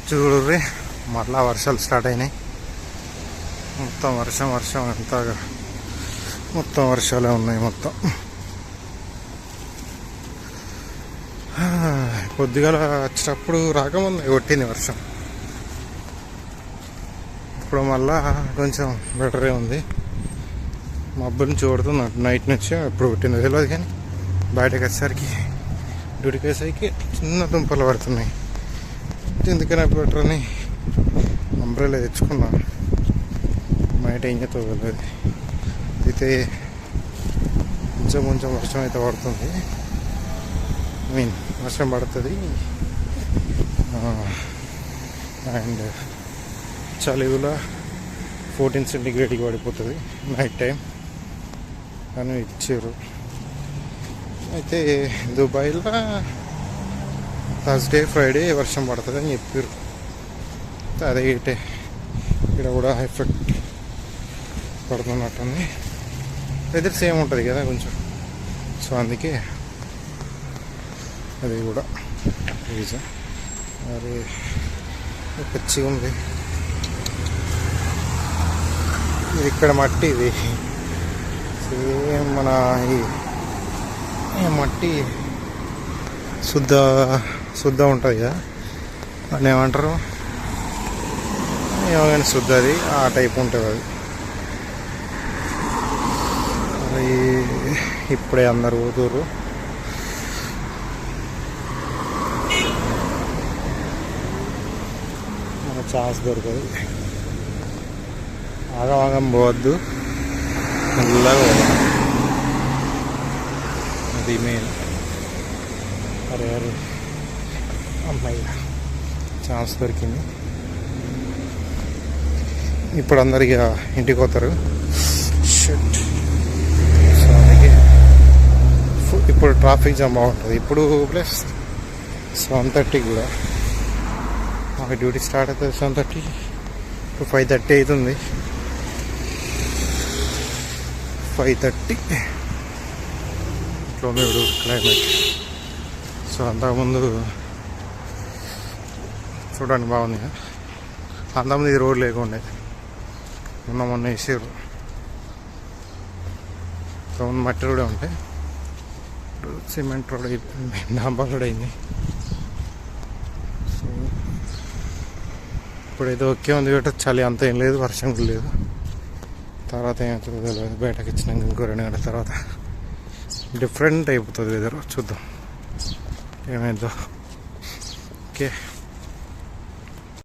చూడుర్రి మళ్ళా వర్షాలు స్టార్ట్ అయినాయి. మొత్తం వర్షం అంతా మొత్తం వర్షాలే ఉన్నాయి. మొత్తం కొద్దిగా వచ్చేటప్పుడు రాకముందు కొట్టింది వర్షం. ఇప్పుడు మళ్ళా కొంచెం బెటరే ఉంది. మబ్బు నుంచి కొడుతుంది నైట్ నుంచి. ఎప్పుడు కొట్టిందో తెలియదు కానీ బయటకు వచ్చేసరికి డ్యూటీకి వేసరికి చిన్న దుంపలు పడుతున్నాయి. ఎందుకైనా బెటర్ అని అంబ్రెలా తెచ్చుకున్నా. బయట ఏం చేస్తావు తెలియదు. అయితే కొంచెం వర్షం అయితే పడుతుంది. వర్షం పడుతుంది అండ్ చలి కూడా 14 సెంటిగ్రేడ్కి పడిపోతుంది నైట్ టైం అని ఇచ్చారు. అయితే దుబాయ్లో థర్స్డే ఫ్రైడే వర్షం పడుతుంది అని చెప్పారు. అదే ఇక్కడ కూడా ఎఫెక్ట్ పడుతున్నట్టుంది. వెదర్ సేమ్ ఉంటుంది కదా కొంచెం. సో అందుకే అది కూడా రీజన్. మరి పచ్చిగా ఉంది ఇది. ఇక్కడ మట్టి ఇది సేమ్ మన ఈ మట్టి శుద్ధ ఉంటుంది కదా, అని ఏమంటారు ఏమో కానీ శుద్ధ, అది ఆ టైప్ ఉంటుంది అది. అది ఇప్పుడే అందరు పోతుర్రు. మన ఛాన్స్ దొరకదు. ఆగం పోవద్దు, మెల్లగా పోవాలి. అది మెయిన్. అరే అమ్మాయి ఛాన్స్ దొరికింది. ఇప్పుడు అందరికి ఇంటికి పోతారు. షట్. సో అందుకే ఇప్పుడు ట్రాఫిక్ జామ్ బాగుంటుంది. ఇప్పుడు ప్లస్ 7:30 కూడా మాకు డ్యూటీ స్టార్ట్ అవుతుంది. 7:30 టు 5:30 అవుతుంది. 5:30 ఇట్లా ఉంది క్లైమేట్. సో అంతకుముందు చూడడానికి బాగుంది. అంతకుముందు ఇది రోడ్ లేకుండే, మొన్న వేసారు. మట్టి రోడ్ ఉంటాయి, సిమెంట్ రోడ్ అయిపోయింది, డాంబర్ రోడ్ అయింది. సో ఇప్పుడైతే ఓకే ఉంది. కాబట్టి చలి అంత ఏం లేదు, వర్షం కూడా లేదు. తర్వాత ఏమవుతుందో తెలియదు. బయటకు వచ్చినాక ఇంకో 2 గంటల తర్వాత డిఫరెంట్ అయిపోతుంది వెదర్. చూద్దాం ఏమైందో. ఓకే.